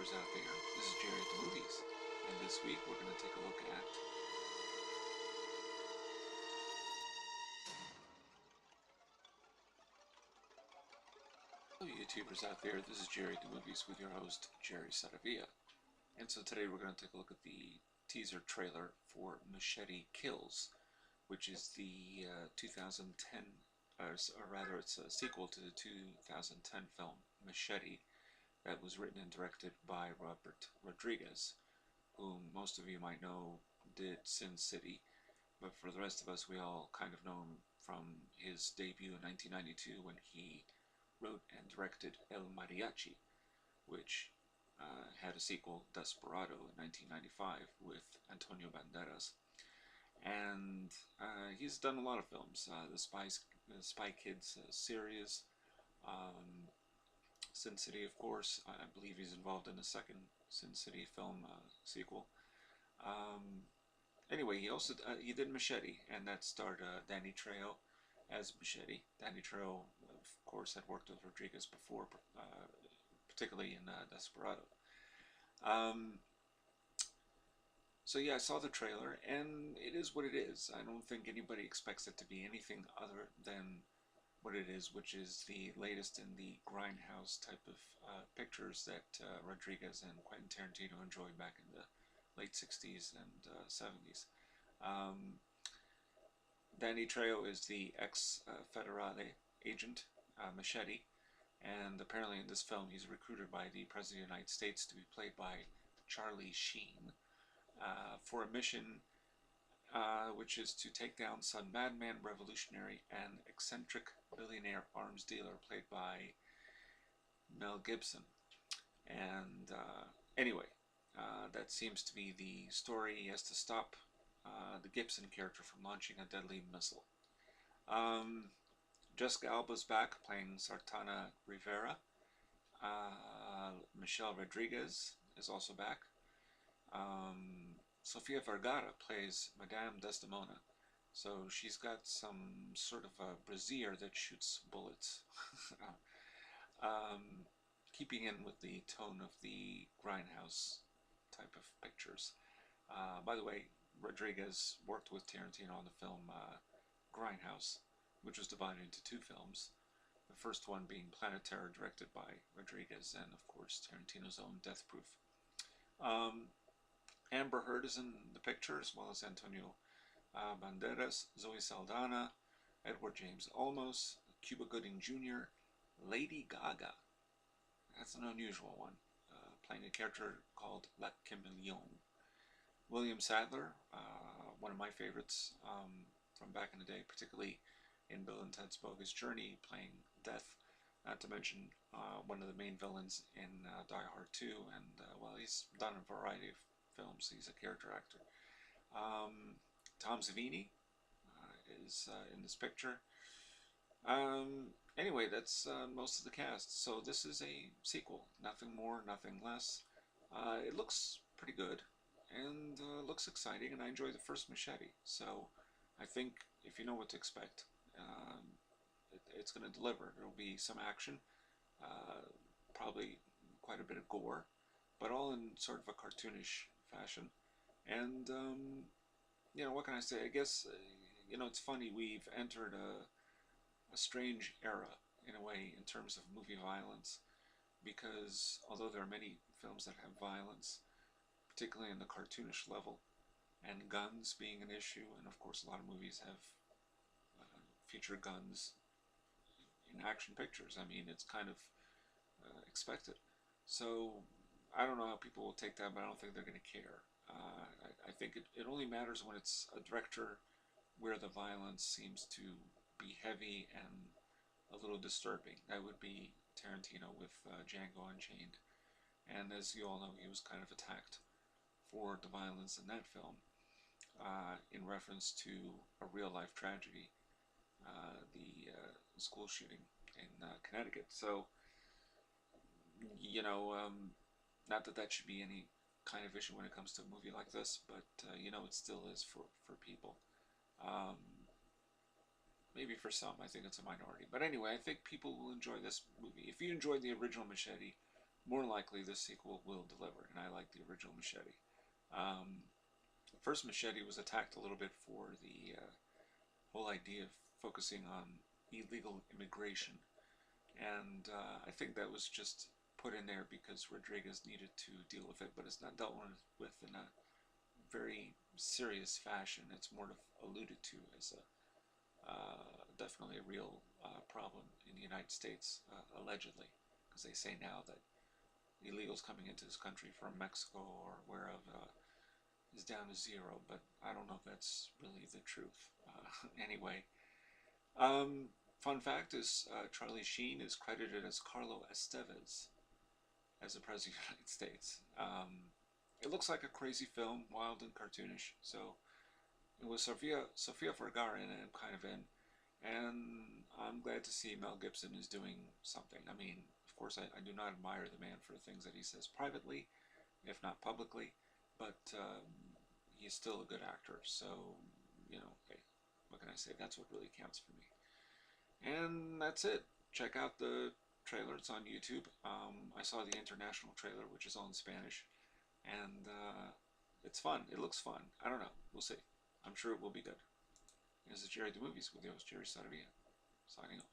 YouTubers out there. This is Jerry at the Movies, and this week we're going to take a look at Hello YouTubers out there. This is Jerry at the Movies with your host Jerry Saravia, and so today we're going to take a look at the teaser trailer for Machete Kills, which is the 2010, or rather, it's a sequel to the 2010 film Machete that was written and directed by Robert Rodriguez, whom most of you might know did Sin City, but for the rest of us, we all kind of know him from his debut in 1992 when he wrote and directed El Mariachi, which had a sequel, Desperado, in 1995 with Antonio Banderas. And he's done a lot of films. The Spy Kids series, Sin City, of course. I believe he's involved in the second Sin City film sequel. Um, anyway, he did Machete, and that starred Danny Trejo as Machete. Danny Trejo, of course, had worked with Rodriguez before, particularly in Desperado. Um, so yeah, I saw the trailer, and it is what it is. I don't think anybody expects it to be anything other than what it is, which is the latest in the grindhouse type of pictures that Rodriguez and Quentin Tarantino enjoyed back in the late 60s and 70s. Um, Danny Trejo is the ex-Federale agent, Machete, and apparently in this film he's recruited by the President of the United States to be played by Charlie Sheen for a mission which is to take down some madman revolutionary and eccentric billionaire arms dealer played by Mel Gibson. And anyway, that seems to be the story. He has to stop the Gibson character from launching a deadly missile. Jessica Alba's back playing Sartana Rivera. Michelle Rodriguez is also back. Sofia Vergara plays Madame Desdemona. So she's got some sort of a brassiere that shoots bullets. Keeping in with the tone of the grindhouse type of pictures. By the way, Rodriguez worked with Tarantino on the film Grindhouse, which was divided into two films. The first one being Planet Terror, directed by Rodriguez, and of course Tarantino's own Death Proof. Amber Heard is in the picture, as well as Antonio Banderas, Zoe Saldana, Edward James Olmos, Cuba Gooding Jr., Lady Gaga. That's an unusual one, playing a character called La Chameleon. William Sadler, one of my favorites from back in the day, particularly in Bill and Ted's Bogus Journey, playing Death, not to mention one of the main villains in Die Hard 2, and well, he's done a variety of films. He's a character actor. Tom Savini is in this picture. Anyway, that's most of the cast. So this is a sequel. Nothing more, nothing less. It looks pretty good, and looks exciting, and I enjoyed the first Machete. So I think if you know what to expect, it's going to deliver. There will be some action, probably quite a bit of gore, but all in sort of a cartoonish fashion. And you know, what can I say? I guess you know, it's funny, we've entered a strange era in a way in terms of movie violence, because although there are many films that have violence, particularly in the cartoonish level, and guns being an issue, and of course a lot of movies have feature guns in action pictures. I mean, it's kind of expected. So I don't know how people will take that, but I don't think they're going to care. I think it only matters when it's a director where the violence seems to be heavy and a little disturbing. That would be Tarantino with Django Unchained. And as you all know, he was kind of attacked for the violence in that film in reference to a real-life tragedy, the school shooting in Connecticut. So, you know, not that that should be any kind of issue when it comes to a movie like this, but you know, it still is for people. Maybe for some, I think it's a minority. But anyway, I think people will enjoy this movie. If you enjoyed the original Machete, more likely this sequel will deliver, and I like the original Machete. Um, the first Machete was attacked a little bit for the whole idea of focusing on illegal immigration, and I think that was just put in there because Rodriguez needed to deal with it, but it's not dealt with in a very serious fashion. It's more alluded to as a definitely a real problem in the United States, allegedly, because they say now that illegals coming into this country from Mexico or wherever is down to zero, but I don't know if that's really the truth. Anyway, um, fun fact is Charlie Sheen is credited as Carlo Estevez as the President of the United States. It looks like a crazy film, wild and cartoonish, so it was Sofia Vergara in it, I'm kind of in, and I'm glad to see Mel Gibson is doing something. I mean, of course, I do not admire the man for the things that he says privately, if not publicly, but he's still a good actor. So, hey, what can I say? That's what really counts for me. And that's it. Check out the trailer. It's on YouTube. I saw the international trailer, which is all in Spanish, and it's fun. It looks fun. I don't know. We'll see. I'm sure it will be good. This is Jerry the Movies with your host, Jerry Saravia, signing off.